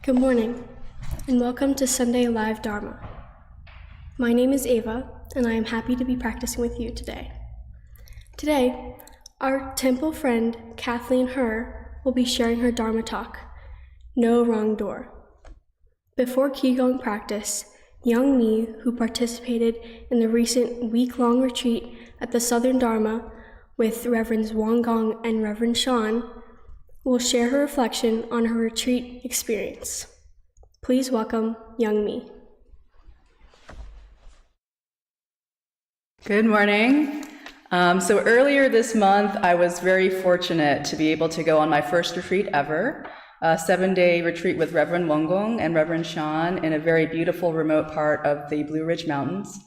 Good morning, and welcome to Sunday Live Dharma. My name is Ava, and I am happy to be practicing with you today. Today, our temple friend Kathleen Herr will be sharing her Dharma Talk, No Wrong Door. Before Qi Gong practice, young me, who participated in the recent week-long retreat at the Southern Dharma with Reverends Gong and Reverend Sean, will share her reflection on her retreat experience. Please welcome young me. Good morning. So earlier this month, I was very fortunate to be able to go on my first retreat ever, a 7-day retreat with Reverend Gong and Reverend Sean in a very beautiful remote part of the Blue Ridge Mountains.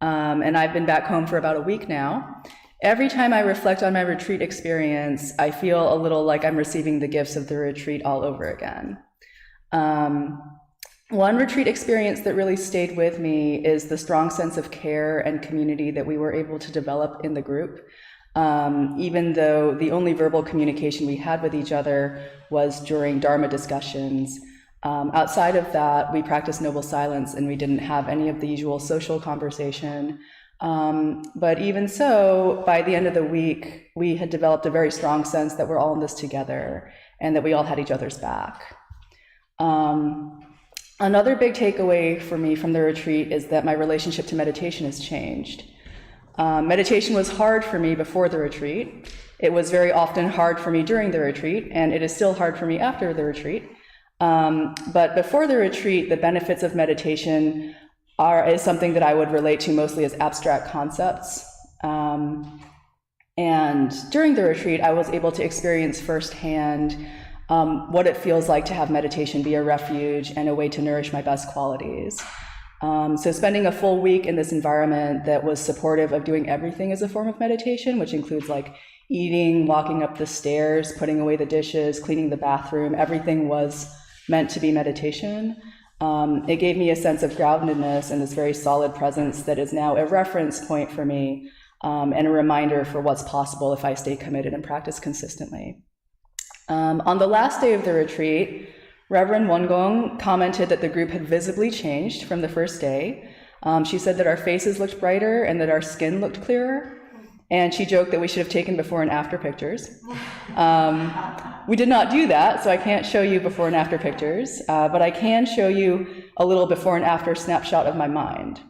And I've been back home for about a week now. Every time I reflect on my retreat experience, I feel a little like I'm receiving the gifts of the retreat all over again. One retreat experience that really stayed with me is the strong sense of care and community that we were able to develop in the group, even though the only verbal communication we had with each other was during Dharma discussions. Outside of that, we practiced noble silence and we didn't have any of the usual social conversation. But even so, by the end of the week, we had developed a very strong sense that we're all in this together and that we all had each other's back. Another big takeaway for me from the retreat is that my relationship to meditation has changed. Meditation was hard for me before the retreat. It was very often hard for me during the retreat, and it is still hard for me after the retreat. But before the retreat, the benefits of meditation is something that I would relate to mostly as abstract concepts. And during the retreat, I was able to experience firsthand what it feels like to have meditation be a refuge and a way to nourish my best qualities. So spending a full week in this environment that was supportive of doing everything as a form of meditation, which includes like eating, walking up the stairs, putting away the dishes, cleaning the bathroom, everything was meant to be meditation. It gave me a sense of groundedness and this very solid presence that is now a reference point for me and a reminder for what's possible if I stay committed and practice consistently. On the last day of the retreat, Reverend Gong commented that the group had visibly changed from the first day. She said that our faces looked brighter and that our skin looked clearer. And she joked that we should have taken before and after pictures. We did not do that, so I can't show you before and after pictures, but I can show you a little before and after snapshot of my mind.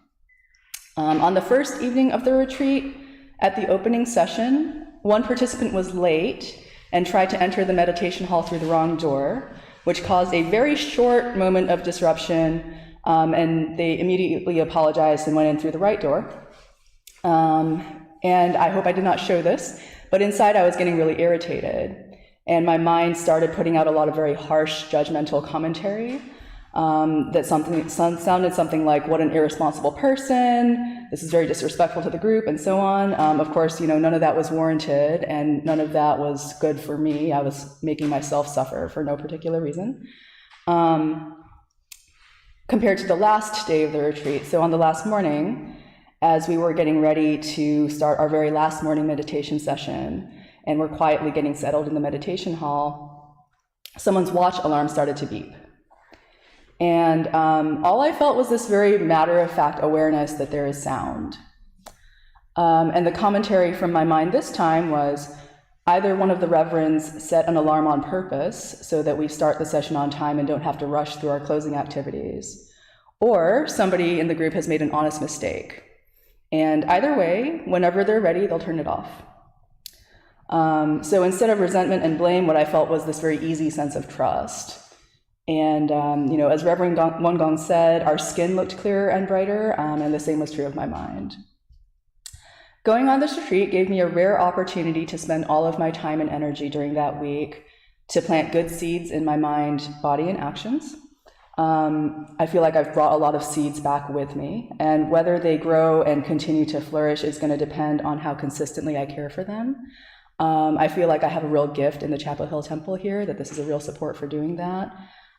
On the first evening of the retreat, at the opening session, one participant was late and tried to enter the meditation hall through the wrong door, which caused a very short moment of disruption, and they immediately apologized and went in through the right door. And I hope I did not show this, but inside I was getting really irritated. And my mind started putting out a lot of very harsh, judgmental commentary that sounded something like, what an irresponsible person, this is very disrespectful to the group, and so on. Of course, none of that was warranted, and none of that was good for me. I was making myself suffer for no particular reason. Compared to the last day of the retreat, so on the last morning, as we were getting ready to start our very last morning meditation session, and we're quietly getting settled in the meditation hall, someone's watch alarm started to beep. And all I felt was this very matter-of-fact awareness that there is sound. And the commentary from my mind this time was either one of the Reverends set an alarm on purpose so that we start the session on time and don't have to rush through our closing activities, or somebody in the group has made an honest mistake. And either way, whenever they're ready, they'll turn it off. So instead of resentment and blame, what I felt was this very easy sense of trust. And, as Reverend Gong said, our skin looked clearer and brighter, and the same was true of my mind. Going on this retreat gave me a rare opportunity to spend all of my time and energy during that week to plant good seeds in my mind, body, and actions. I feel like I've brought a lot of seeds back with me, and whether they grow and continue to flourish is going to depend on how consistently I care for them. I feel like I have a real gift in the Chapel Hill Temple here, that this is a real support for doing that.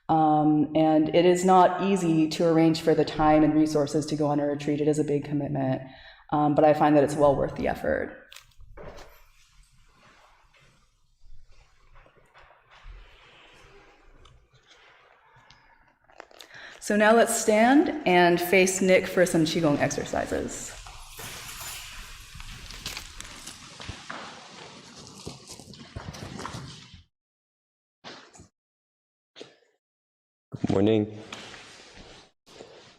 And it is not easy to arrange for the time and resources to go on a retreat. It is a big commitment, but I find that it's well worth the effort. So now let's stand and face Nick for some Qi Gong exercises. Good morning.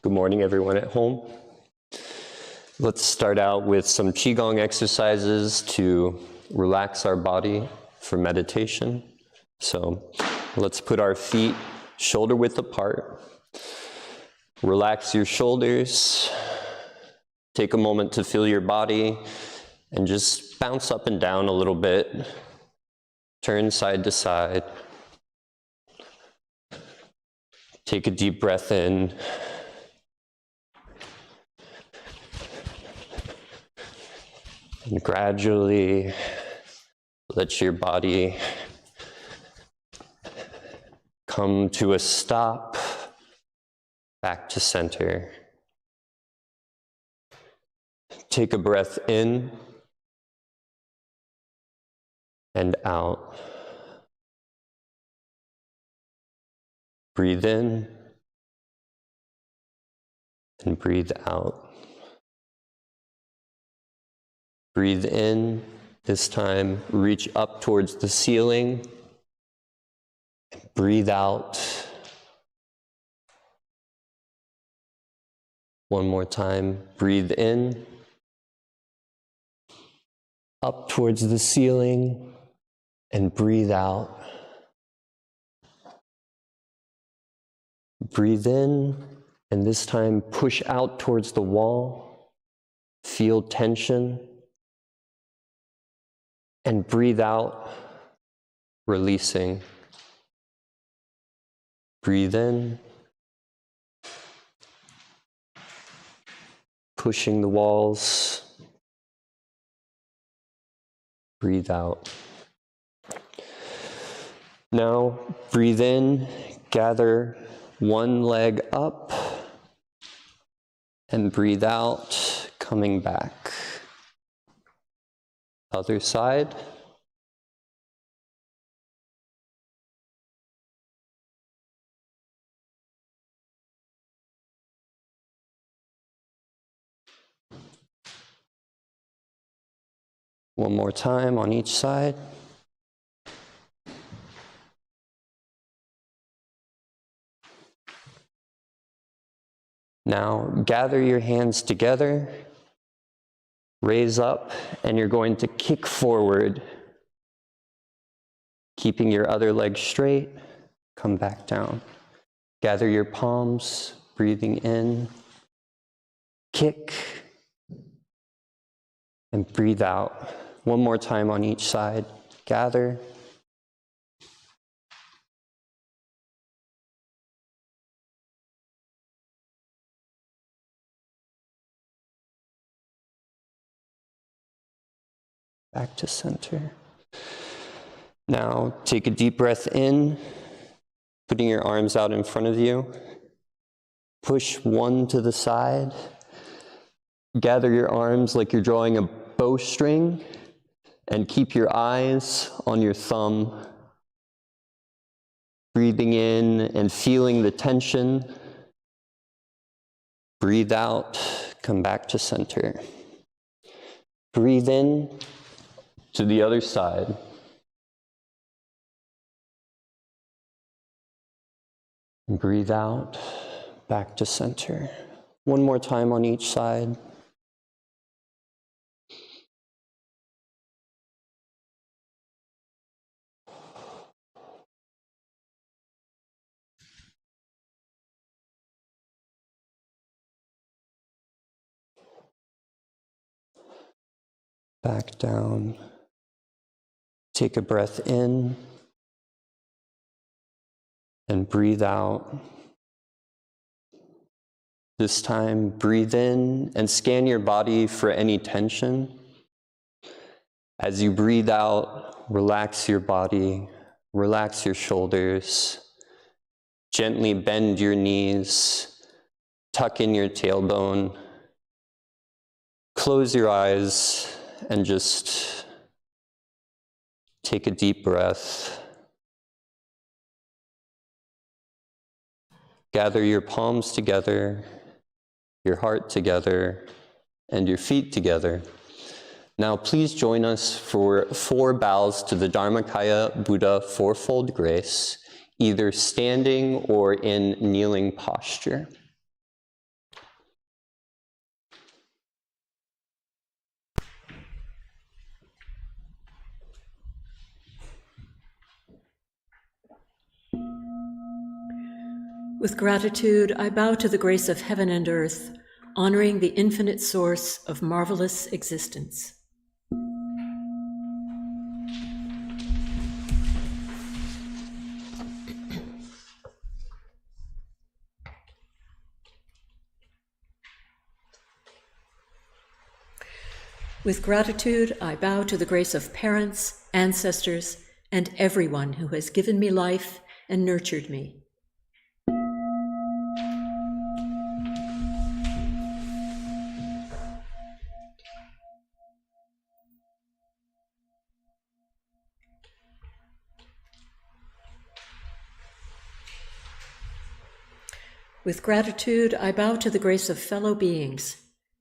Good morning, everyone at home. Let's start out with some Qi Gong exercises to relax our body for meditation. So let's put our feet shoulder width apart. Relax your shoulders. Take a moment to feel your body and just bounce up and down a little bit. Turn side to side. Take a deep breath in. And gradually let your body come to a stop, back to center. Take a breath in and out. Breathe in and breathe out. Breathe in, this time reach up towards the ceiling. Breathe out. One more time, breathe in, up towards the ceiling, and breathe out. Breathe in, and this time push out towards the wall, feel tension, and breathe out, releasing. Breathe in, pushing the walls. Breathe out. Now breathe in, gather one leg up, and breathe out, coming back. Other side. One more time on each side. Now gather your hands together, raise up, and you're going to kick forward, keeping your other leg straight. Come back down. Gather your palms, breathing in, kick, and breathe out. One more time on each side. Gather. Back to center. Now take a deep breath in, putting your arms out in front of you. Push one to the side. Gather your arms like you're drawing a bowstring, and keep your eyes on your thumb. Breathing in and feeling the tension. Breathe out, come back to center. Breathe in to the other side. And breathe out back to center. One more time on each side. Back down. Take a breath in and breathe out. This time, breathe in and scan your body for any tension. As you breathe out, relax your body, relax your shoulders, gently bend your knees, tuck in your tailbone, close your eyes, and just take a deep breath. Gather your palms together, your heart together, and your feet together. Now please join us for 4 bows to the Dharmakaya Buddha Fourfold Grace, either standing or in kneeling posture. With gratitude, I bow to the grace of heaven and earth, honoring the infinite source of marvelous existence. With gratitude, I bow to the grace of parents, ancestors, and everyone who has given me life and nurtured me. With gratitude, I bow to the grace of fellow beings,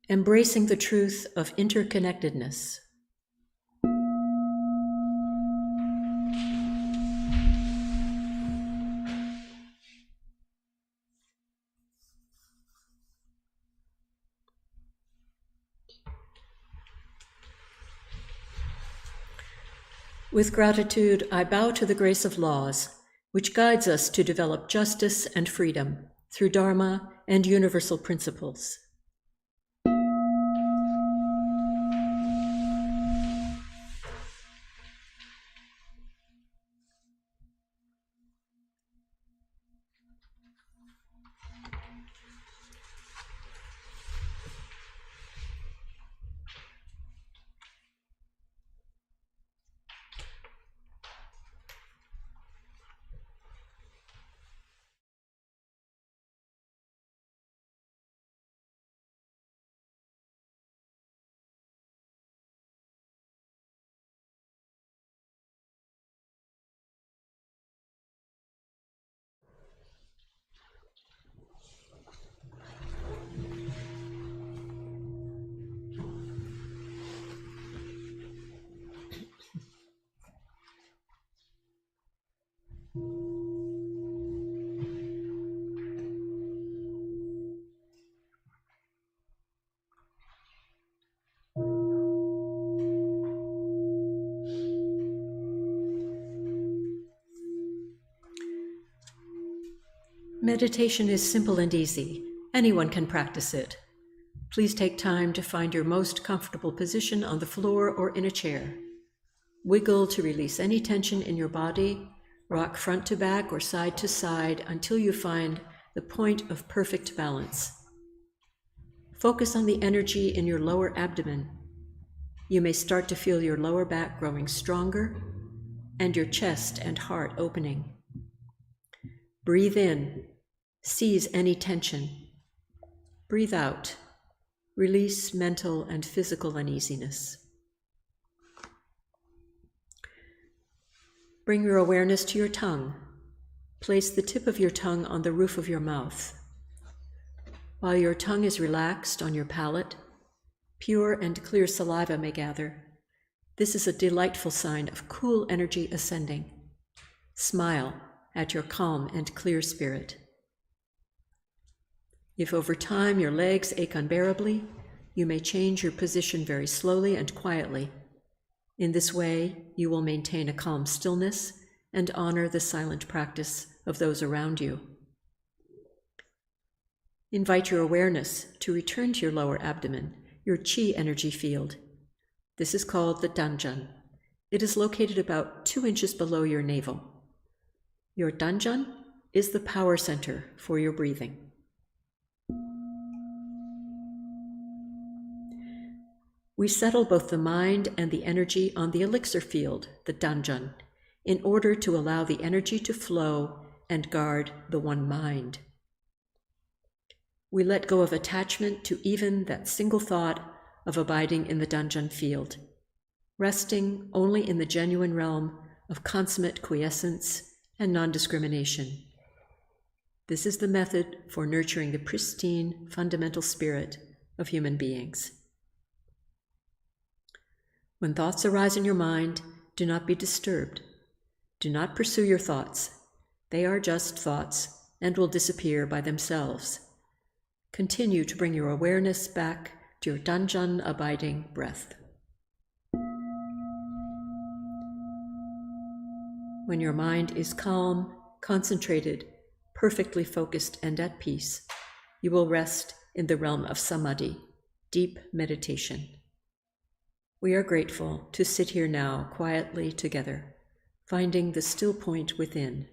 embracing the truth of interconnectedness. With gratitude, I bow to the grace of laws, which guides us to develop justice and freedom through Dharma and universal principles. Meditation is simple and easy. Anyone can practice it. Please take time to find your most comfortable position on the floor or in a chair. Wiggle to release any tension in your body. Rock front to back or side to side until you find the point of perfect balance. Focus on the energy in your lower abdomen. You may start to feel your lower back growing stronger and your chest and heart opening. Breathe in, seize any tension. Breathe out, release mental and physical uneasiness. Bring your awareness to your tongue. Place the tip of your tongue on the roof of your mouth. While your tongue is relaxed on your palate, Pure and clear saliva may gather. This is a delightful sign of cool energy ascending. Smile at your calm and clear spirit. If over time your legs ache unbearably, you may change your position very slowly and quietly. In this way, you will maintain a calm stillness and honor the silent practice of those around you. Invite your awareness to return to your lower abdomen, your Qi energy field. This is called the Danjan. It is located about 2 inches below your navel. Your Danjan is the power center for your breathing. We settle both the mind and the energy on the elixir field, the Danjan, in order to allow the energy to flow and guard the one mind. We let go of attachment to even that single thought of abiding in the Danjan field, resting only in the genuine realm of consummate quiescence and non-discrimination. This is the method for nurturing the pristine, fundamental spirit of human beings. When thoughts arise in your mind, do not be disturbed. Do not pursue your thoughts. They are just thoughts and will disappear by themselves. Continue to bring your awareness back to your Danjan abiding breath. When your mind is calm, concentrated, perfectly focused, and at peace, you will rest in the realm of samadhi, deep meditation. We are grateful to sit here now quietly together, finding the still point within.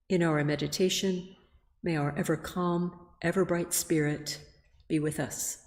In our meditation, may our ever calm, ever bright spirit be with us.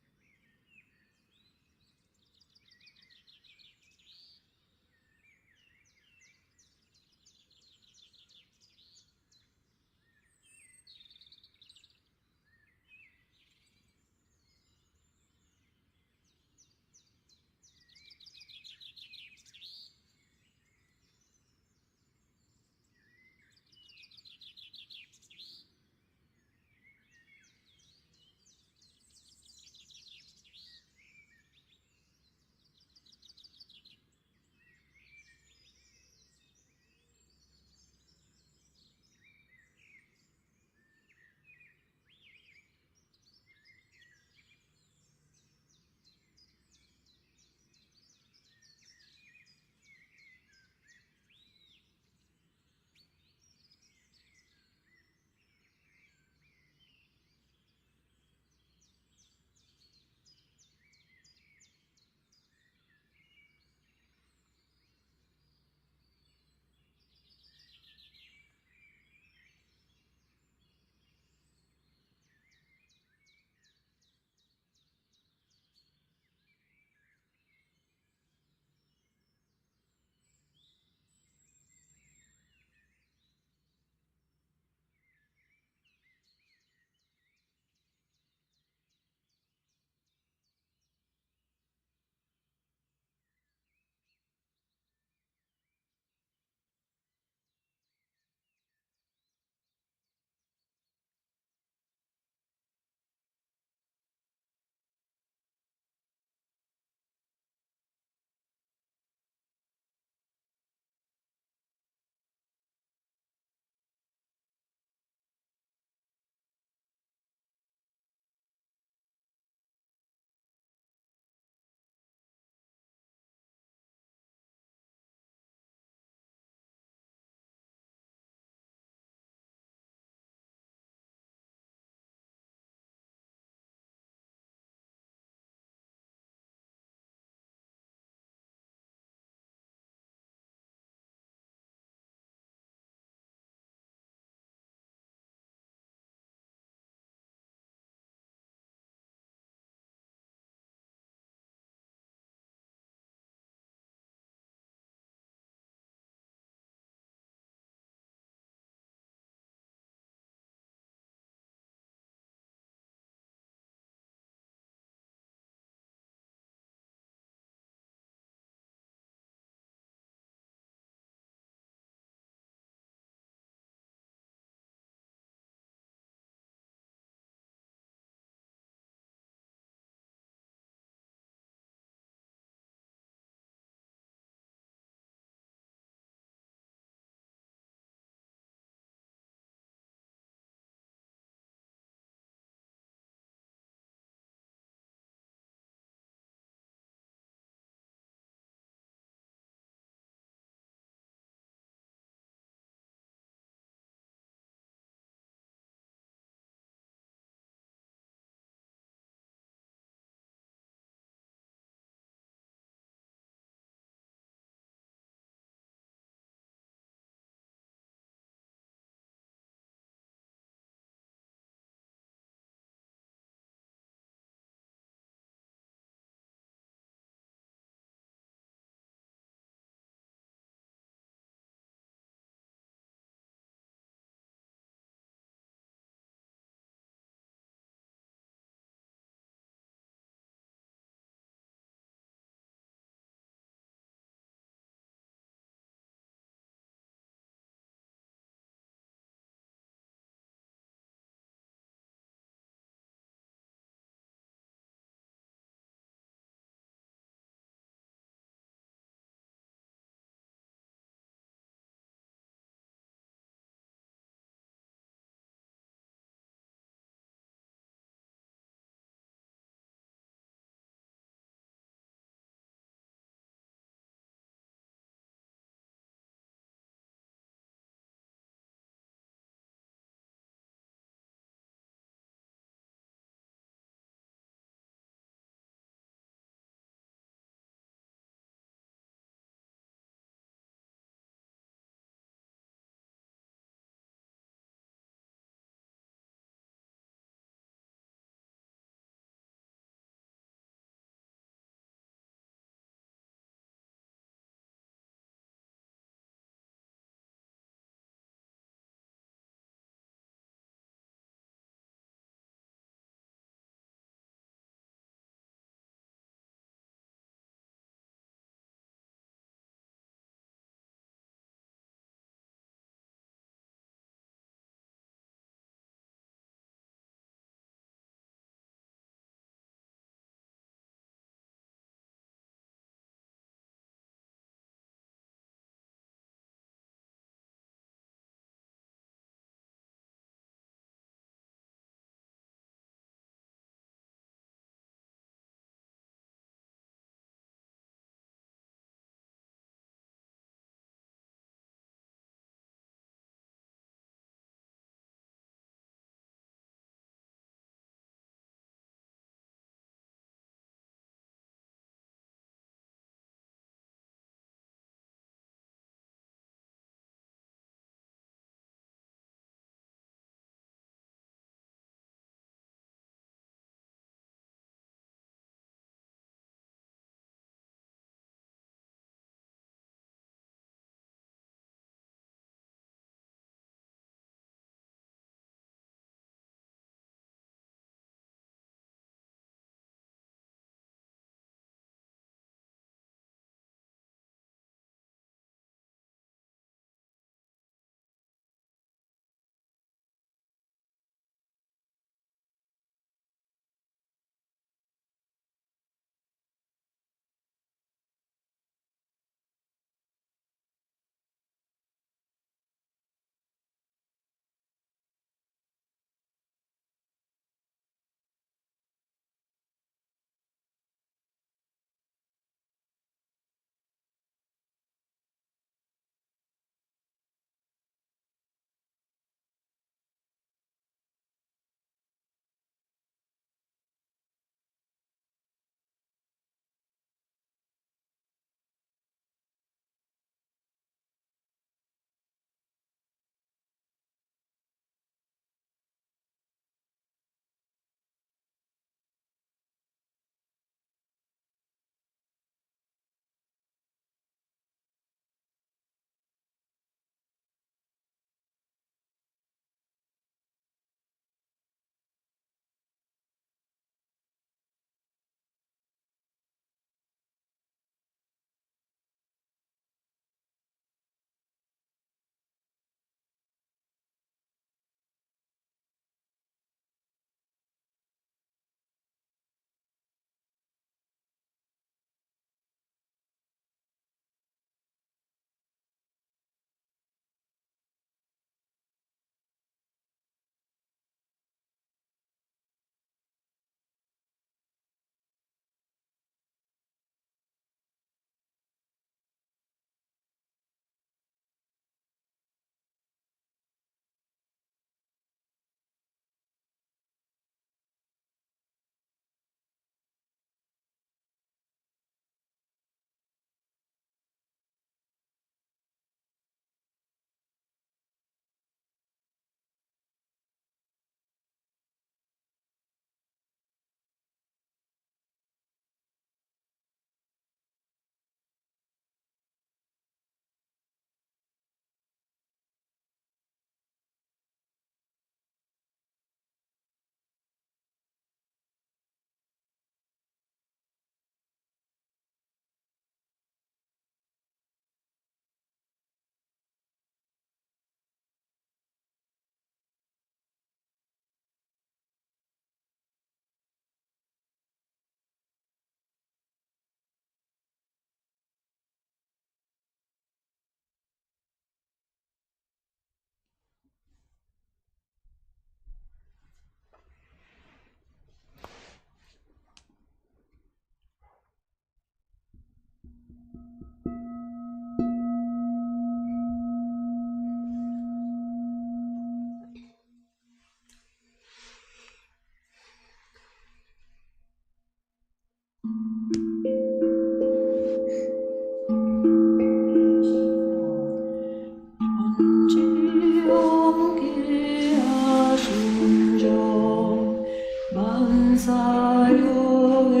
만사여의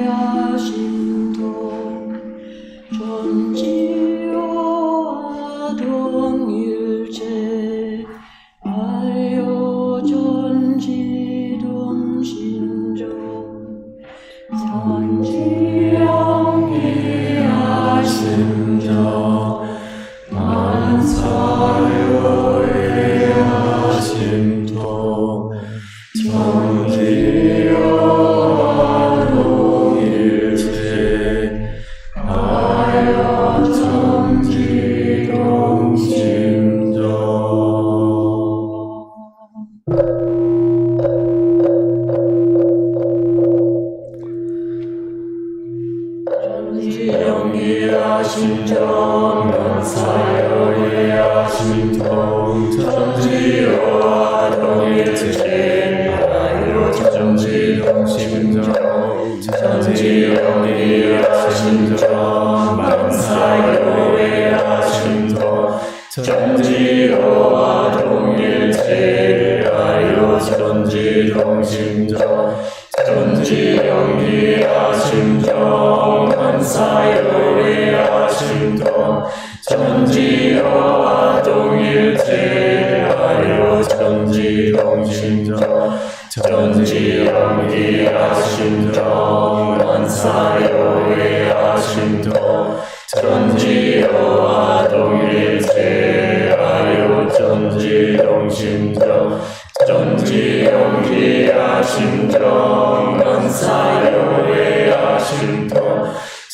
아심동 전지와 동일체 아여 전지동신종 전지영기하심정 만사여의 아심동 전지와 동일체 아여 전지동신정 전지영기하심정 만사여의 아심동 전지와 동일체 아여 전지동심정 전지영기하심정 만사여의 아심동 전지와 동일체 아여 전지동심정 전지영기하심정 만사여의 아심동 전지와 동일체 아여 전지동심정 전지영기하심정 만사여의 아심동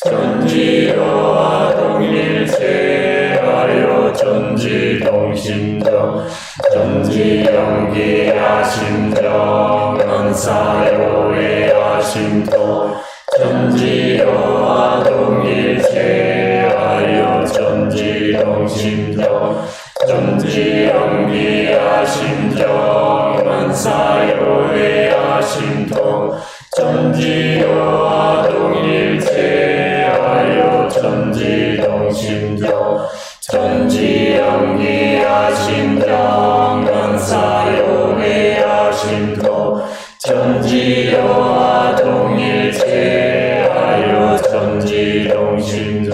전지와 동일체 아여 전지동심정 전지영기하심정 만사여의 아심동 전지와 동일체 아여 전지동심정 전지영기하심정 만사여의 아심동 전지와 동일체 아여 전지동심정 전지영기하심정 만사여의 아심동 전지와 동일체 아여 전지동심정 전지영기하심정 만사여의 아심동 전지와 동일체 아여 전지동심정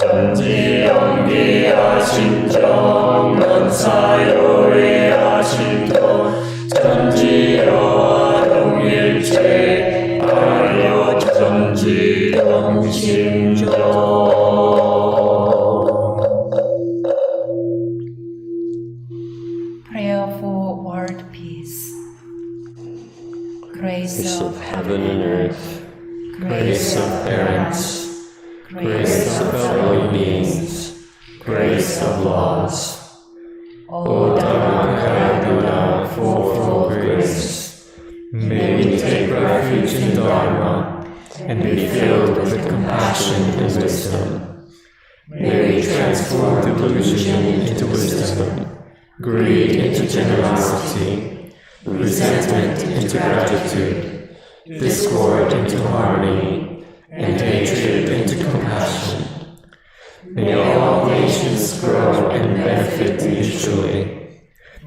전지영기하심정 만사여의 아심동 전지와 동일체 아여 전지동심정 Prayer for world peace. Grace of heaven and earth, grace of parents, grace of fellow beings, grace of laws. O Dharma fourfold grace, may we take refuge in Dharma and be filled with compassion and wisdom. May we transform delusion into wisdom, greed into generosity, resentment into gratitude, discord into harmony, and hatred into compassion. May all nations grow and benefit mutually.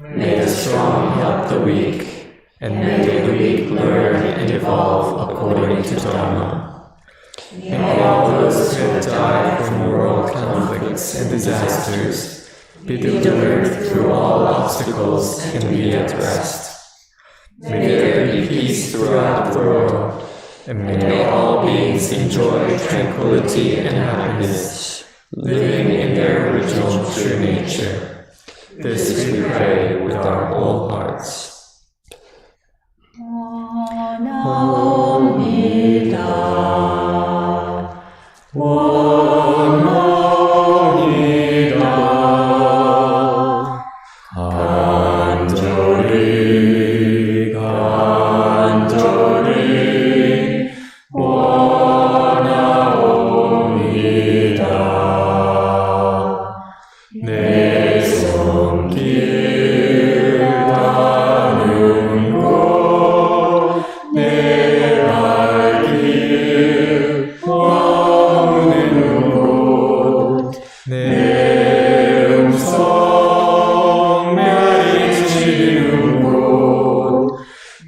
May the strong help the weak, and may the weak learn and evolve according to Dharma. May all those who have died from world conflicts and disasters be delivered through all obstacles and be at rest. May there be peace throughout the world, and may all beings enjoy tranquility and happiness, living in their original true nature. This we pray with our whole hearts.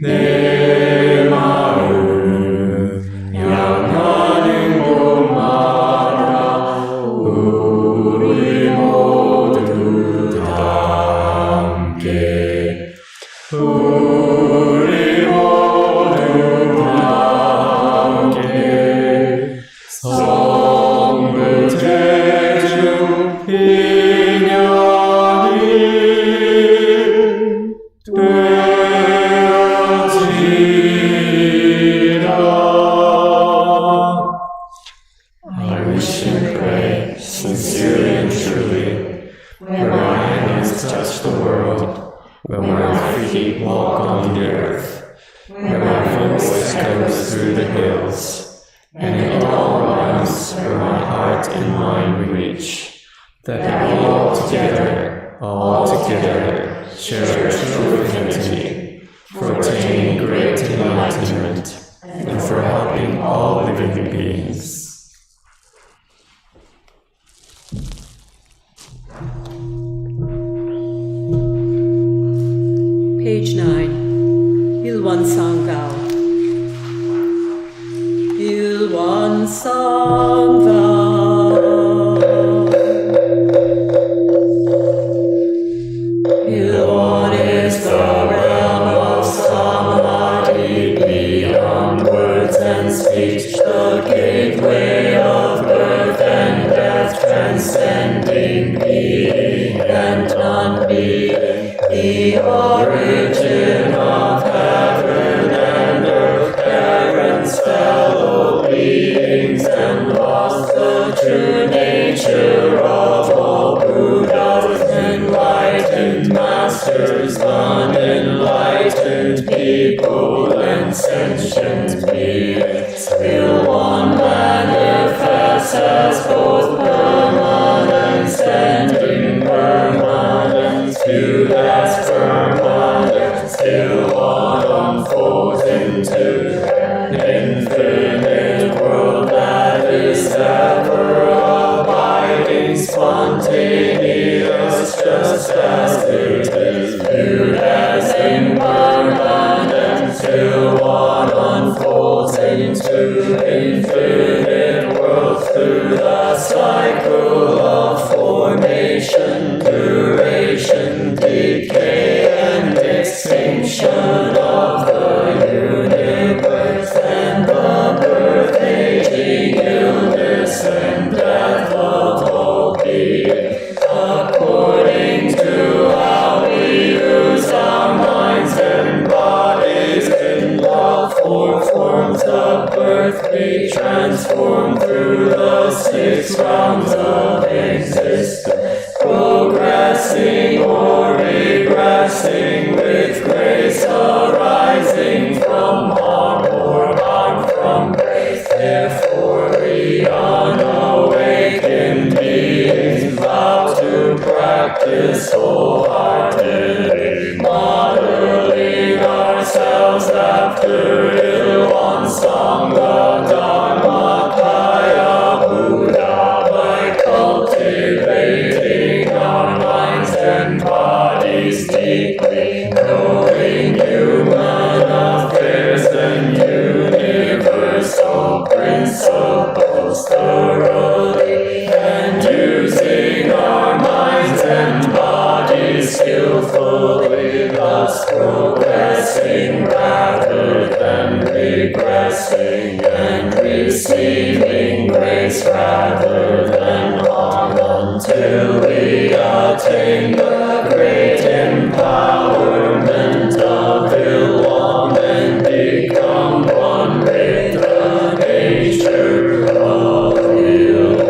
내 echoes through the hills, and in all realms where my heart and mind reach, that we all together share a true affinity for attaining great enlightenment and for helping all living beings. Page 9. Ilwan Sanggao. Ilwan Sanggao. Ilwan is the realm of samadhi beyond words and speech, the gateway of birth and death, transcending being and non-being, the origin of heaven and earth, parents, fellow beings, and lost the true nature of all Buddhas, enlightened masters, unenlightened people, and sentient beings. Ilwan manifests as both permanence and impermanence, viewed as permanence. Ilwan unfolds into an infinite world that is ever abiding, spontaneous, just as it is viewed as impermanent. Ilwan unfolds into infinite world through the cycle of formation, duration, decay, and extinction of the universe, and the birth, aging, illness, and death of all beings, according to how we use our minds and bodies in the four forms of birth. We transform through the 6 rounds of existence, progressing or regressing, with grace arising from harm or harm from grace. Therefore we unawakened beings vow to practice wholeheartedly, modeling ourselves after Ilwan Sangha, Dharma, Buddha, by cultivating our minds and bodies deeply, knowing human affairs and universal principles thoroughly, and using our minds and bodies skillfully, thus progressing rather than regressing, and receiving grace rather than harm, until we attain the great empowerment of Ilwan and become one with the nature of Ilwan.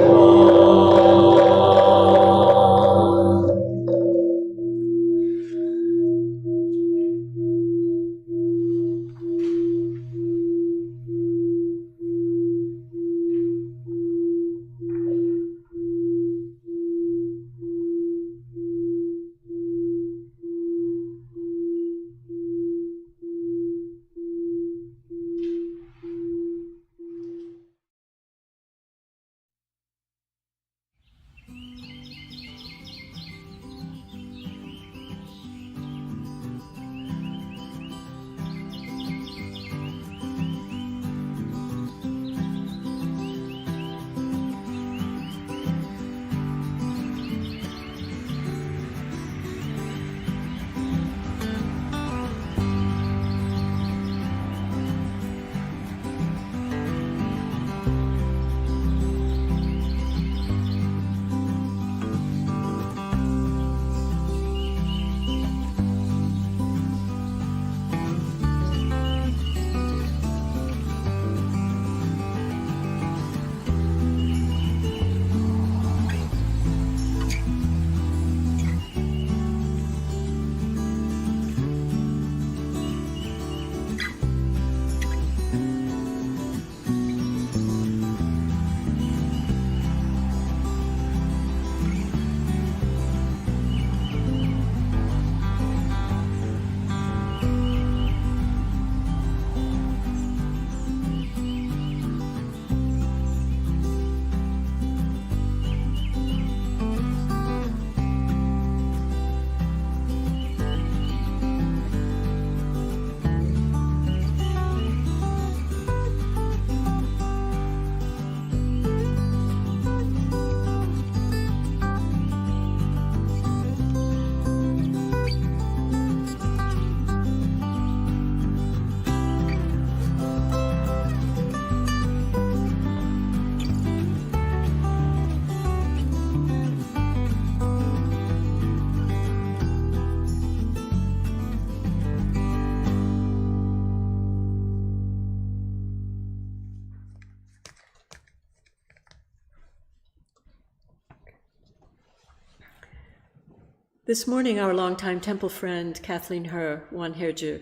This morning, our longtime temple friend, Kathleen Wanherju,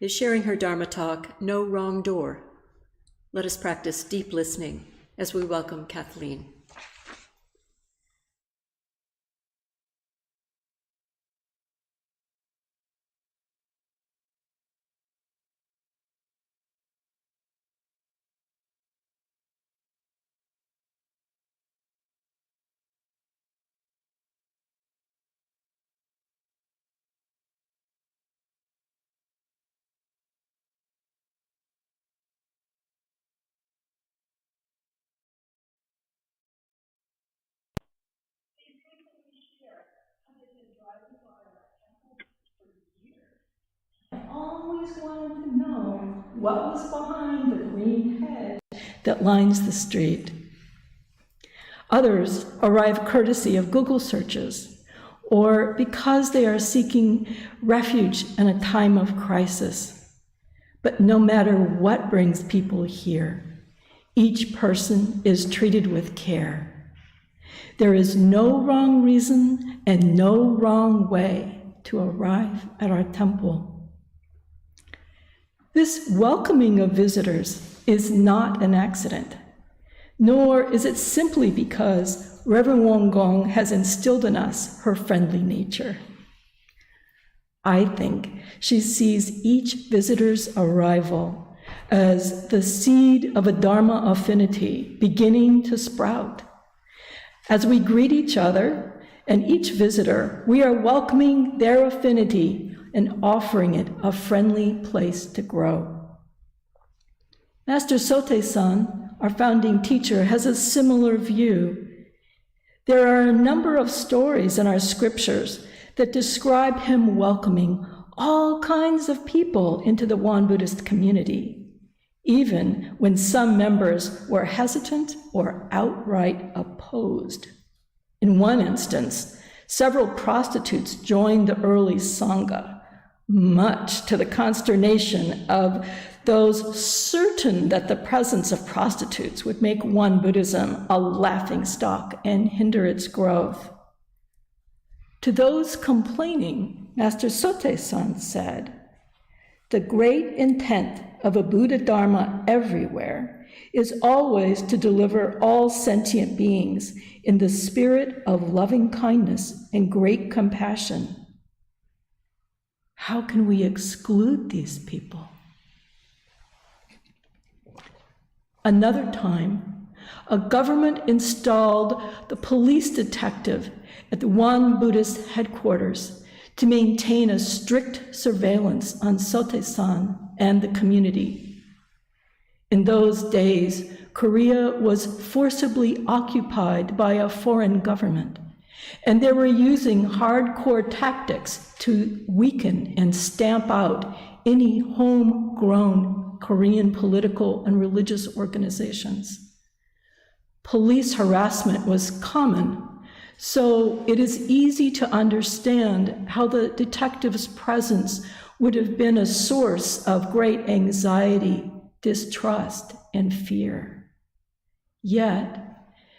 is sharing her Dharma talk, No Wrong Door. Let us practice deep listening as we welcome Kathleen. Always wanted to know what was behind the green hedge that lines the street. Others arrive courtesy of Google searches or because they are seeking refuge in a time of crisis. But no matter what brings people here, each person is treated with care. There is no wrong reason and no wrong way to arrive at our temple. This welcoming of visitors is not an accident, nor is it simply because Reverend Qi Gong has instilled in us her friendly nature. I think she sees each visitor's arrival as the seed of a Dharma affinity beginning to sprout. As we greet each other and each visitor, we are welcoming their affinity and offering it a friendly place to grow. Master Sotae-san, our founding teacher, has a similar view. There are a number of stories in our scriptures that describe him welcoming all kinds of people into the Won Buddhist community, even when some members were hesitant or outright opposed. In one instance, several prostitutes joined the early Sangha, much to the consternation of those certain that the presence of prostitutes would make Won Buddhism a laughingstock and hinder its growth. To those complaining, Master Sotae-san said, "The great intent of a Buddha Dharma everywhere is always to deliver all sentient beings in the spirit of loving kindness and great compassion. How can we exclude these people?" Another time, a government installed the police detective at the Won Buddhist headquarters to maintain a strict surveillance on Sotae-san and the community. In those days, Korea was forcibly occupied by a foreign government, and they were using hardcore tactics to weaken and stamp out any homegrown Korean political and religious organizations. Police harassment was common, so it is easy to understand how the detective's presence would have been a source of great anxiety, distrust, and fear. Yet,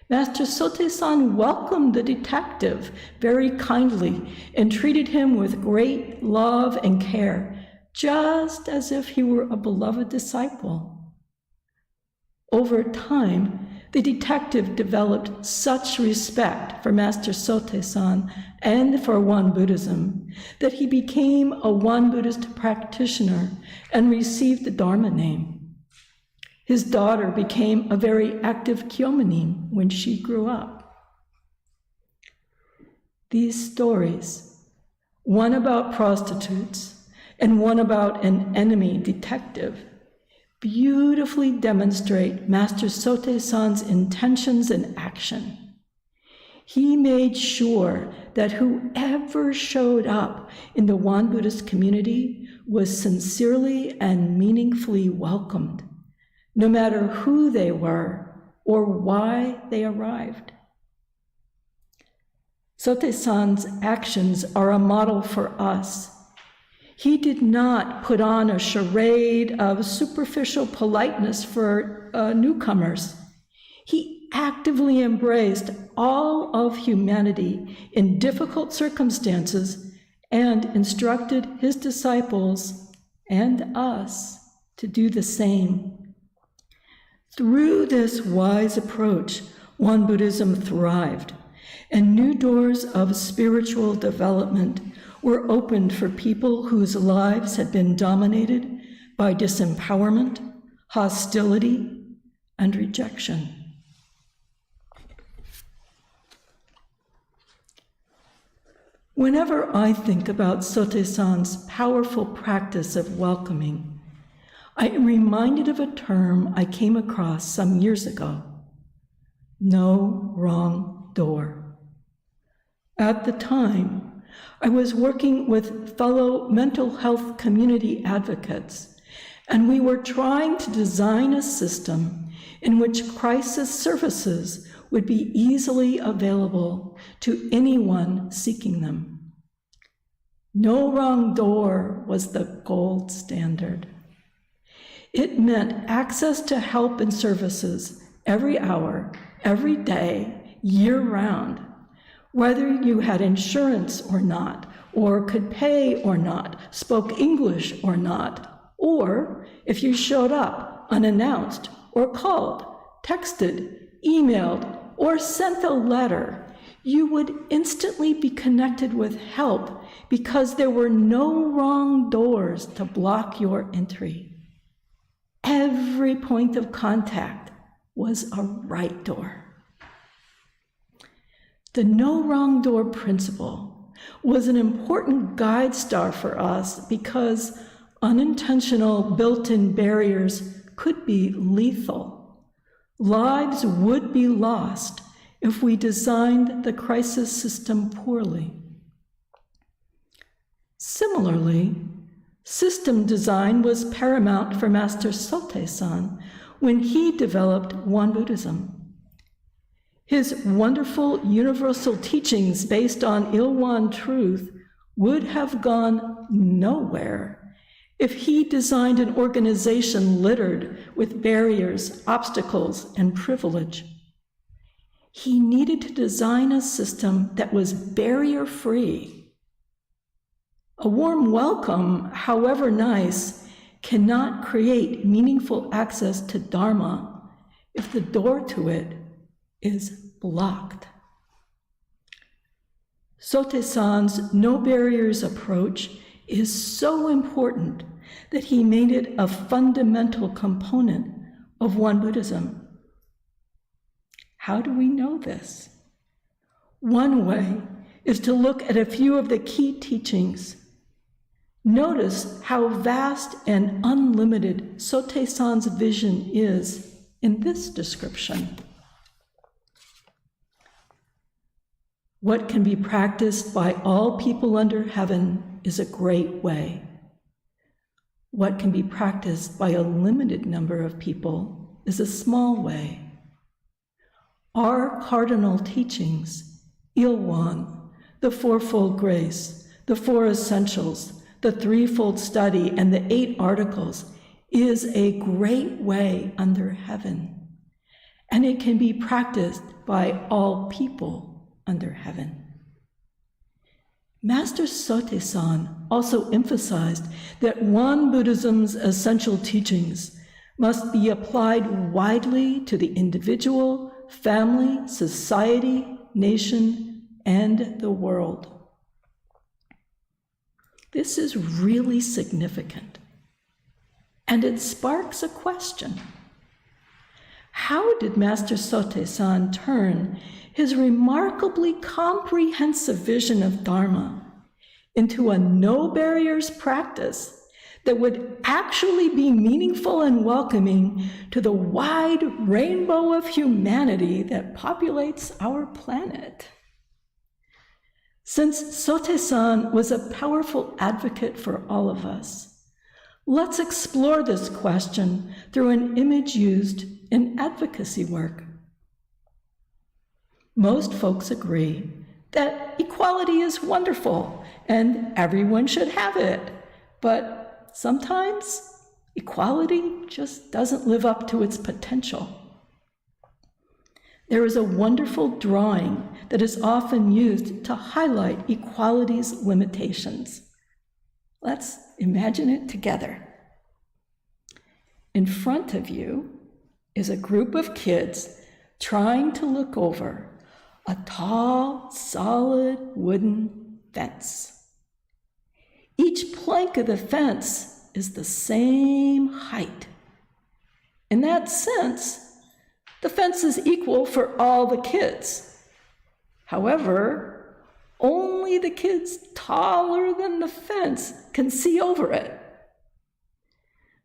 Master Sotae-san welcomed the detective very kindly and treated him with great love and care, just as if he were a beloved disciple. Over time, the detective developed such respect for Master Sotae-san and for Won Buddhism that he became a Won Buddhist practitioner and received the Dharma name. His daughter became a very active Kyomanin when she grew up. These stories, one about prostitutes and one about an enemy detective, beautifully demonstrate Master Sotae-san's intentions and action. He made sure that whoever showed up in the Won Buddhist community was sincerely and meaningfully welcomed, no matter who they were or why they arrived. Sotae-san's actions are a model for us. He did not put on a charade of superficial politeness for newcomers. He actively embraced all of humanity in difficult circumstances and instructed his disciples and us to do the same. Through this wise approach, Won Buddhism thrived, and new doors of spiritual development were opened for people whose lives had been dominated by disempowerment, hostility, and rejection. Whenever I think about Sotaesan's powerful practice of welcoming, I am reminded of a term I came across some years ago: no wrong door. At the time, I was working with fellow mental health community advocates, and we were trying to design a system in which crisis services would be easily available to anyone seeking them. No wrong door was the gold standard. It meant access to help and services every hour, every day, year-round, whether you had insurance or not, or could pay or not, spoke English or not, or if you showed up unannounced or called, texted, emailed, or sent a letter, you would instantly be connected with help because there were no wrong doors to block your entry. Every point of contact was a right door. The no wrong door principle was an important guide star for us because unintentional built-in barriers could be lethal. Lives would be lost if we designed the crisis system poorly. Similarly, system design was paramount for Master Sotaesan when he developed Won Buddhism. His wonderful universal teachings based on Ilwan truth would have gone nowhere if he designed an organization littered with barriers, obstacles, and privilege. He needed to design a system that was barrier-free. A warm welcome, however nice, cannot create meaningful access to Dharma if the door to it is blocked. Sotaesan's no barriers approach is so important that he made it a fundamental component of Won Buddhism. How do we know this? One way is to look at a few of the key teachings. Notice how vast and unlimited Sotaesan's vision is in this description. What can be practiced by all people under heaven is a great way. What can be practiced by a limited number of people is a small way. Our cardinal teachings, Ilwan, the Fourfold Grace, the Four Essentials, the Threefold Study, and the 8 Articles, is a great way under heaven, and it can be practiced by all people under heaven. Master Sotaesan also emphasized that Won Buddhism's essential teachings must be applied widely to the individual, family, society, nation, and the world. This is really significant, and it sparks a question. How did Master Sotaesan turn his remarkably comprehensive vision of Dharma into a no-barriers practice that would actually be meaningful and welcoming to the wide rainbow of humanity that populates our planet? Since Sotaesan was a powerful advocate for all of us, let's explore this question through an image used in advocacy work. Most folks agree that equality is wonderful and everyone should have it, but sometimes equality just doesn't live up to its potential. there is a wonderful drawing that is often used to highlight equality's limitations. Let's imagine it together. In front of you is a group of kids trying to look over a tall, solid wooden fence. Each plank of the fence is the same height. In that sense, the fence is equal for all the kids. However, only the kids taller than the fence can see over it.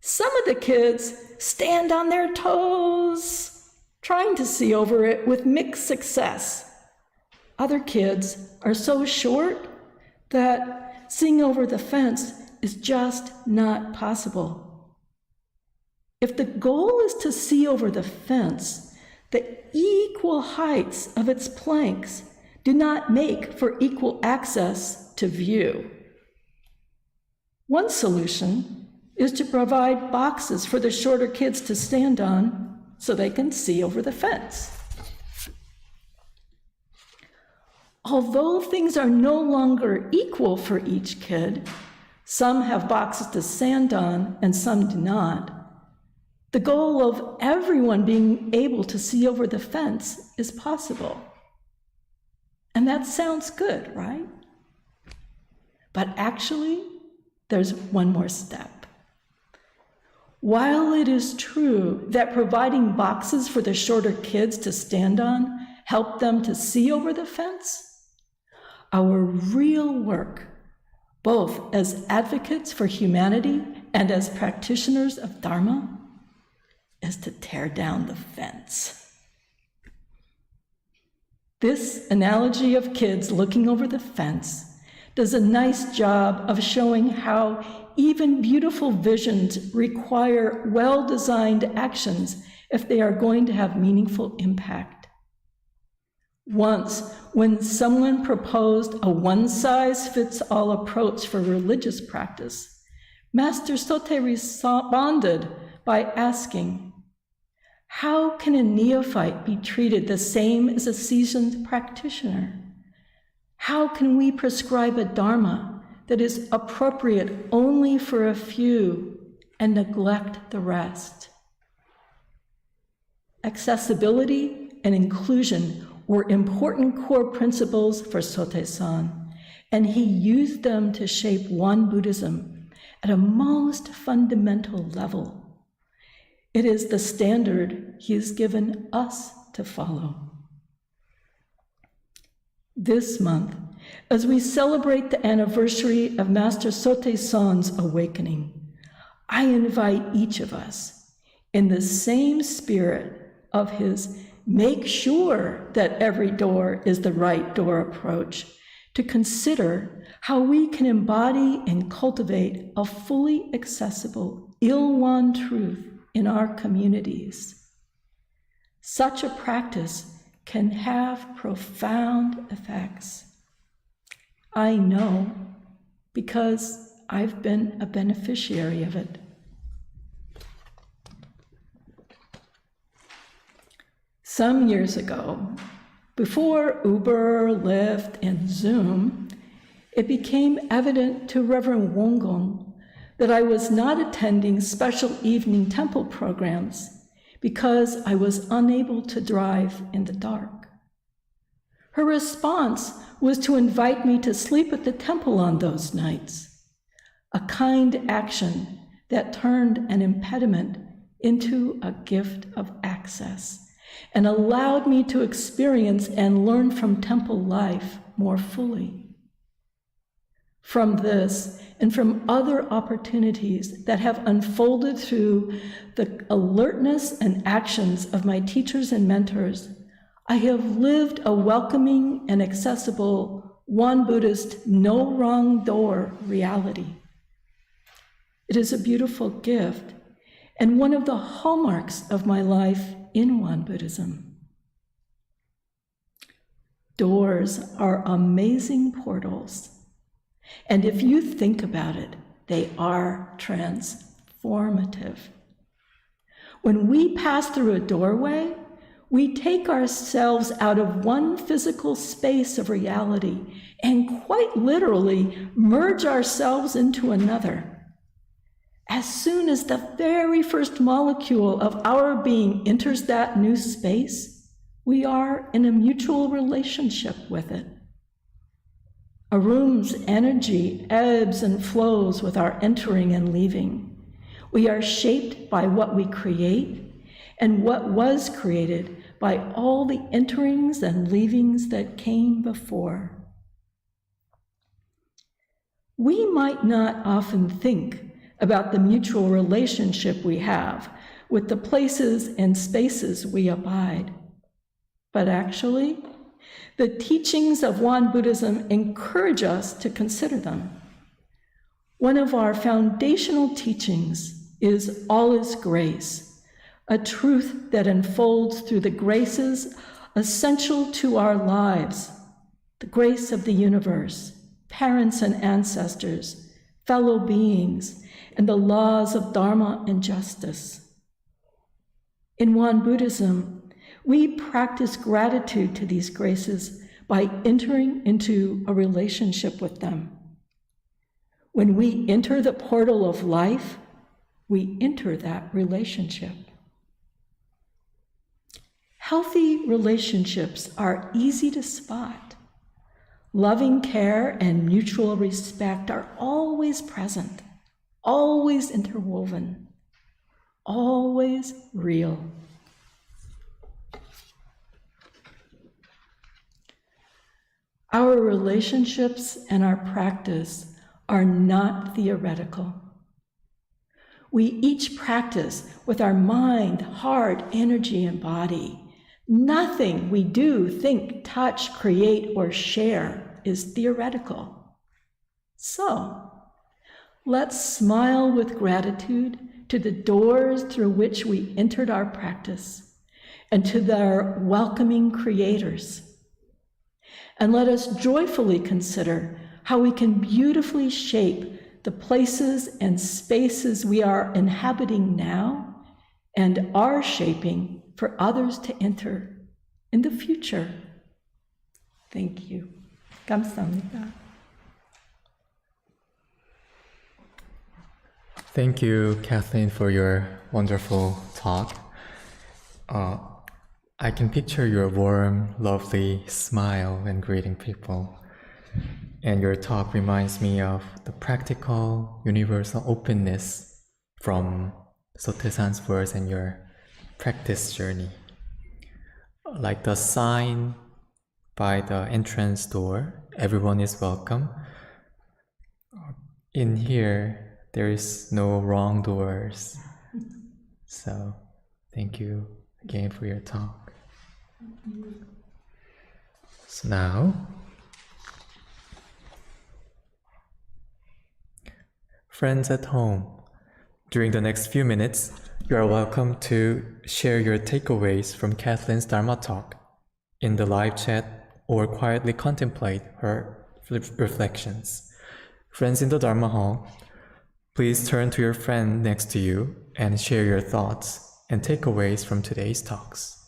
Some of the kids stand on their toes, trying to see over it with mixed success. Other kids are so short that seeing over the fence is just not possible. If the goal is to see over the fence, the equal heights of its planks do not make for equal access to view. One solution is to provide boxes for the shorter kids to stand on so they can see over the fence. Although things are no longer equal for each kid, some have boxes to stand on and some do not, the goal of everyone being able to see over the fence is possible. And that sounds good, right? But actually, there's one more step. While it is true that providing boxes for the shorter kids to stand on help them to see over the fence, our real work, both as advocates for humanity and as practitioners of Dharma, is to tear down the fence. This analogy of kids looking over the fence does a nice job of showing how even beautiful visions require well-designed actions if they are going to have meaningful impact. Once, when someone proposed a one-size-fits-all approach for religious practice, Master Sote responded by asking, how can a neophyte be treated the same as a seasoned practitioner? How can we prescribe a Dharma that is appropriate only for a few and neglect the rest? Accessibility and inclusion were important core principles for Sote-san, and he used them to shape Won Buddhism at a most fundamental level. It is the standard he has given us to follow. This month, as we celebrate the anniversary of Master Sote-san's awakening, I invite each of us, in the same spirit of his make sure that every door is the right door approach, to consider how we can embody and cultivate a fully accessible Il-Wan truth in our communities. Such a practice can have profound effects. I know because I've been a beneficiary of it. Some years ago, before Uber, Lyft, and Zoom, it became evident to Reverend WontempleNC that I was not attending special evening temple programs because I was unable to drive in the dark. Her response was to invite me to sleep at the temple on those nights, a kind action that turned an impediment into a gift of access and allowed me to experience and learn from temple life more fully. From this and from other opportunities that have unfolded through the alertness and actions of my teachers and mentors, I have lived a welcoming and accessible Won Buddhist no wrong door reality. It is a beautiful gift and one of the hallmarks of my life in Won Buddhism. Doors are amazing portals, and if you think about it, they are transformative. When we pass through a doorway, we take ourselves out of one physical space of reality and quite literally merge ourselves into another. As soon as the very first molecule of our being enters that new space, we are in a mutual relationship with it. A room's energy ebbs and flows with our entering and leaving. We are shaped by what we create and what was created by all the enterings and leavings that came before. We might not often think about the mutual relationship we have with the places and spaces we abide. But actually, the teachings of Won Buddhism encourage us to consider them. One of our foundational teachings is all is grace, a truth that unfolds through the graces essential to our lives, the grace of the universe, parents and ancestors, fellow beings, and the laws of Dharma and justice. In Won Buddhism, we practice gratitude to these graces by entering into a relationship with them. When we enter the portal of life, we enter that relationship. Healthy relationships are easy to spot. Loving care and mutual respect are always present, always interwoven, always real. Our relationships and our practice are not theoretical. We each practice with our mind, heart, energy, and body. Nothing we do, think, touch, create, or share is theoretical. So, let's smile with gratitude to the doors through which we entered our practice and to their welcoming creators. And let us joyfully consider how we can beautifully shape the places and spaces we are inhabiting now and are shaping for others to enter in the future. Thank you. 감사합니다. Thank you, Kathleen, for your wonderful talk. I can picture your warm, lovely smile when greeting people. And your talk reminds me of the practical, universal openness from Sotaesan's words and your practice journey. Like the sign by the entrance door, everyone is welcome. In here, there is no wrong doors. So, thank you again for your talk. So now, friends at home, during the next few minutes, you are welcome to share your takeaways from Kathleen's Dharma Talk in the live chat or quietly contemplate her reflections. Friends in the Dharma Hall, please turn to your friend next to you and share your thoughts and takeaways from today's talks.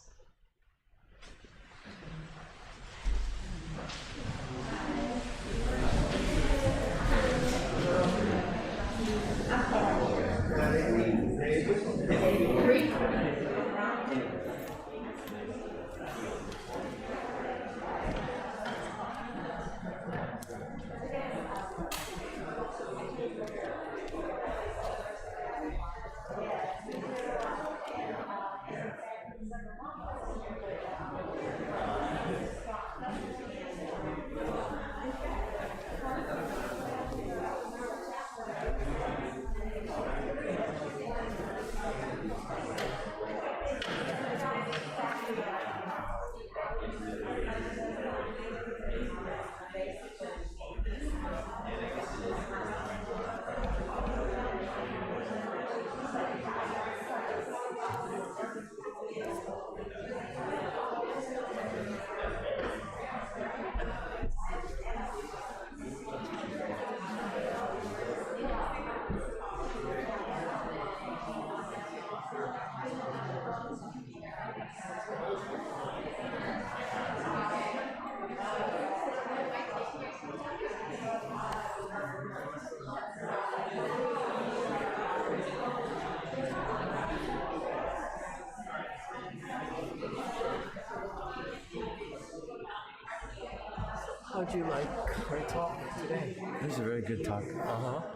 did you like our talk today? It was a very good talk.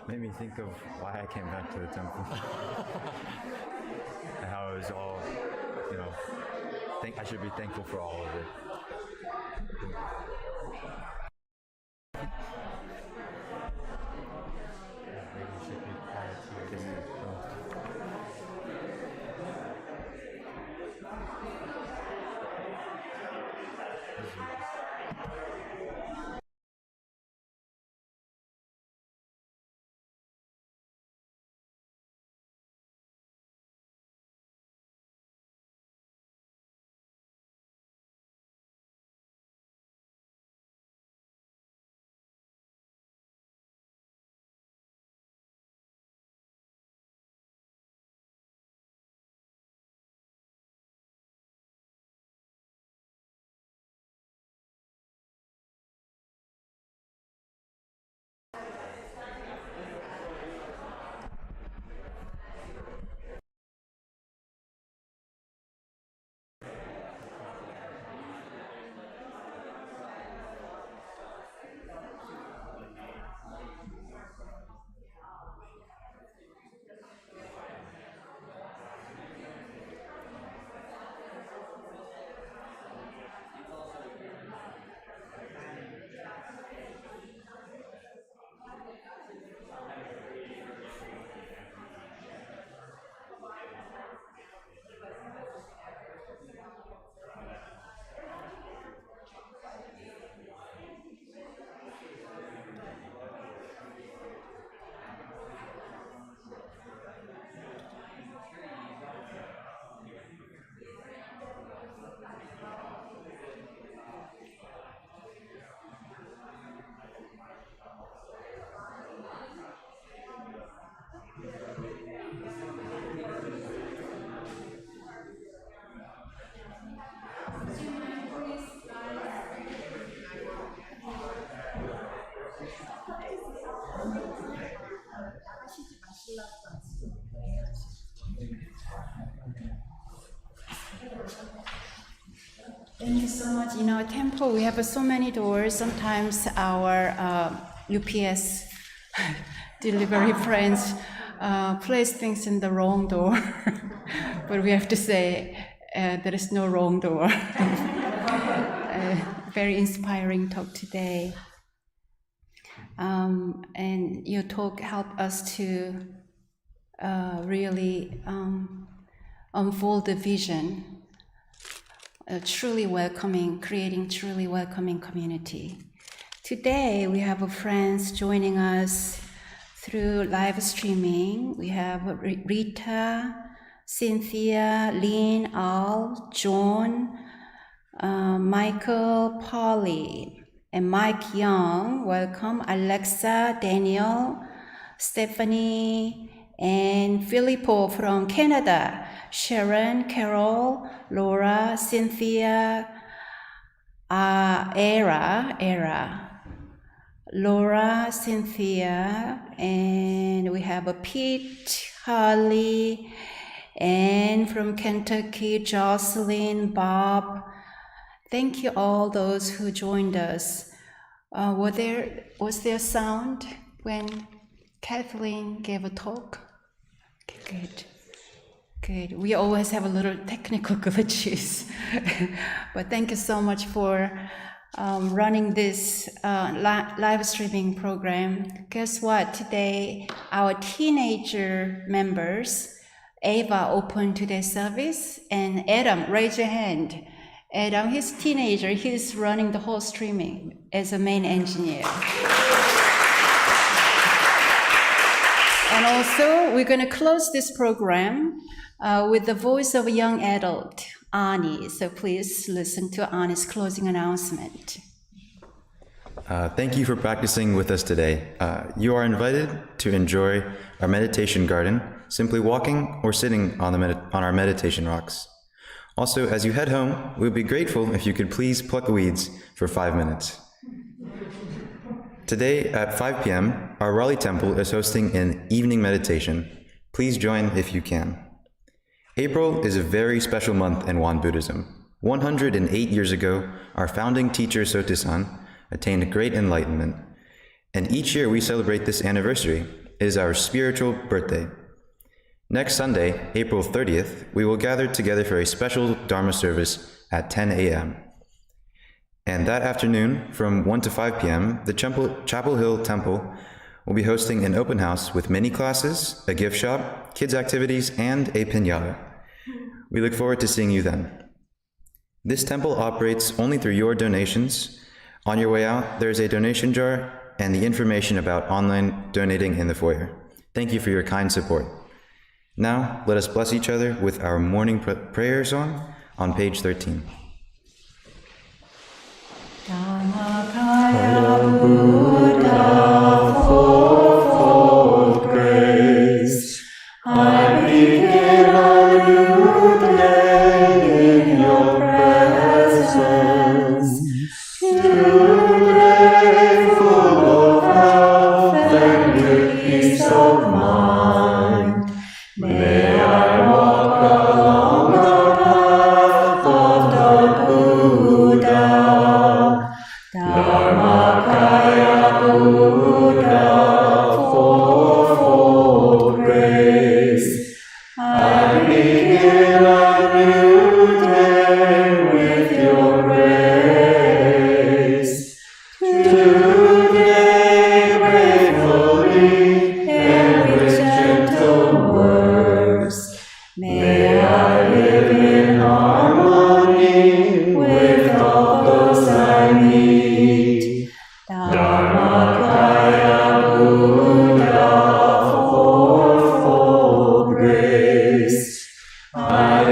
Made me think of why I came back to the temple. And how it was all, I should be thankful for all of it. Thank you so much. In our temple, we have so many doors. Sometimes our UPS delivery friends place things in the wrong door. But we have to say there is no wrong door. Very inspiring talk today. And your talk helped us to really unfold the vision, creating truly welcoming community. Today, we have friends joining us through live streaming. We have Rita, Cynthia, Lynn, Al, John, Michael, Polly, and Mike Young. Welcome. Alexa, Daniel, Stephanie, and Filippo from Canada. Sharon, Carol, Laura, Cynthia, Era, Laura, Cynthia, and we have a Pete, Holly, and from Kentucky, Jocelyn, Bob. Thank you all those who joined us. Was there sound when Kathleen gave a talk? Okay, good. We always have a little technical glitches. But thank you so much for running this live streaming program. Guess what? Today, our teenager members, Ava opened today's service, and Adam, raise your hand. Adam, he's a teenager. He's running the whole streaming as a main engineer. And also, we're going to close this program with the voice of a young adult, Ani. So please listen to Ani's closing announcement. Thank you for practicing with us today. You are invited to enjoy our meditation garden, simply walking or sitting on our meditation rocks. Also, as you head home, we'd be grateful if you could please pluck weeds for 5 minutes. Today at 5 p.m., our Raleigh Temple is hosting an evening meditation. Please join if you can. April is a very special month in Won Buddhism. 108 years ago, our founding teacher Sotaesan attained great enlightenment. And each year we celebrate this anniversary. It is our spiritual birthday. Next Sunday, April 30th, we will gather together for a special Dharma service at 10 a.m. And that afternoon, from 1 to 5 p.m., the Chapel Hill Temple will be hosting an open house with mini classes, a gift shop, kids' activities, and a piñata. We look forward to seeing you then. This temple operates only through your donations. On your way out, there is a donation jar and the information about online donating in the foyer. Thank you for your kind support. Now, let us bless each other with our morning prayer song on page 13. Dharmakaya Buddha, fourfold grace, I begin a new day in your presence. Today, full of health and good peace of mind, may I walk along the path of the Buddha. Dharmakaya Buddha, fourfold grace, I begin a new day with your grace. Today, gratefully and with gentle words, may I live in harmony with all those I meet. Dharmakaya Buddha, fourfold grace, I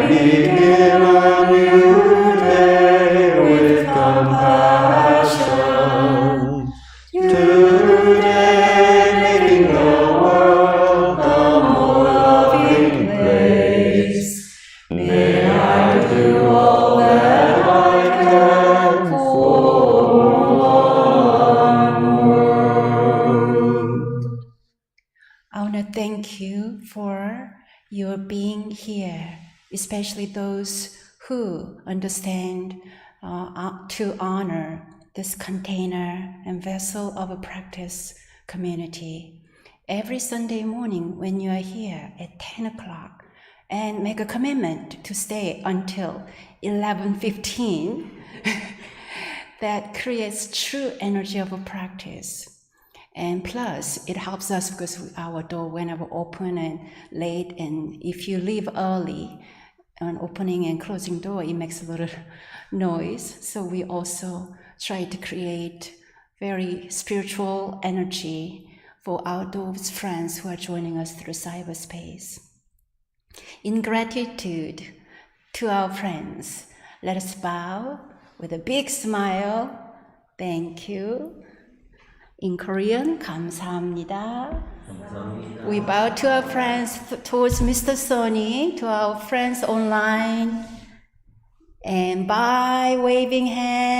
begin a new day with compassion. Today, making the world a more loving place. May I do all that I can for one world. I want to thank you for your being here, especially those who understand to honor this container and vessel of a practice community. Every Sunday morning when you are here at 10 o'clock and make a commitment to stay until 11:15, that creates true energy of a practice. And plus, it helps us because our door whenever open and late, and if you leave early, on opening and closing door, it makes a little noise. So we also try to create very spiritual energy for our those friends who are joining us through cyberspace. In gratitude to our friends, let us bow with a big smile. Thank you. In Korean, 감사합니다. We bow to our friends, towards Mr. Sonny, to our friends online, and by waving hands.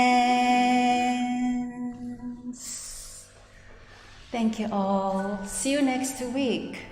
Thank you all. See you next week.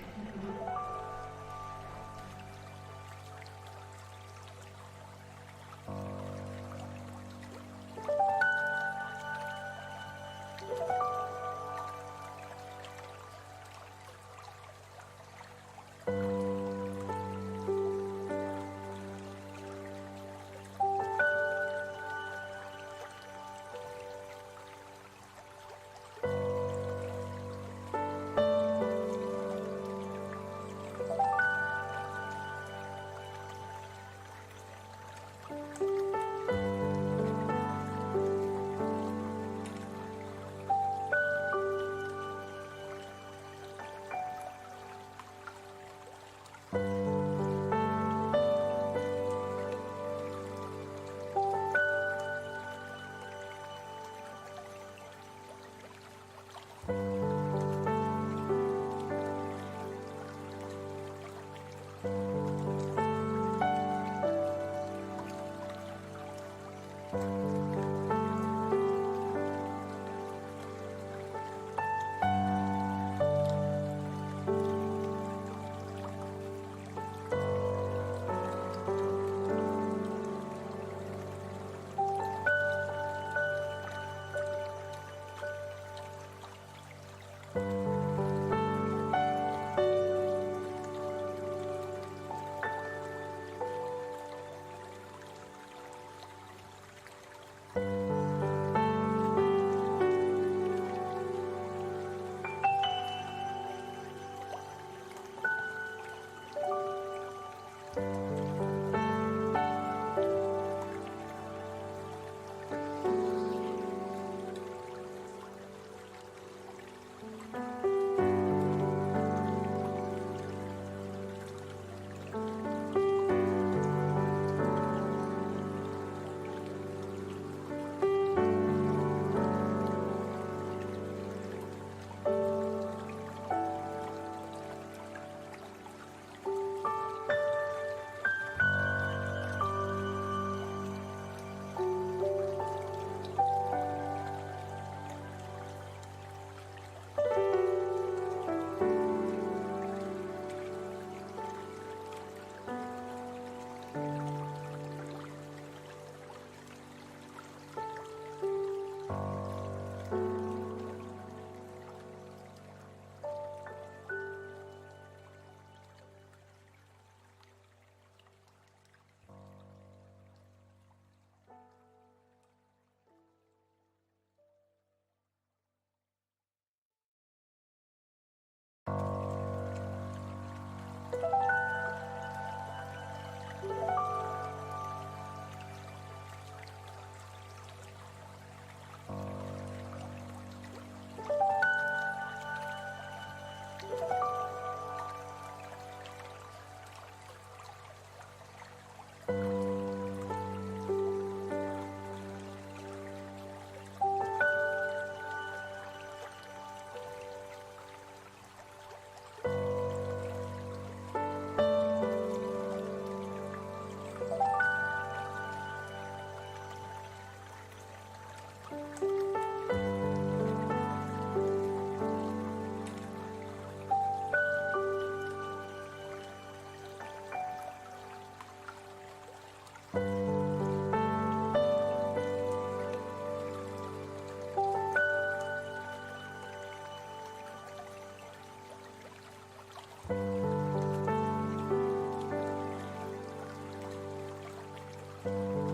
you.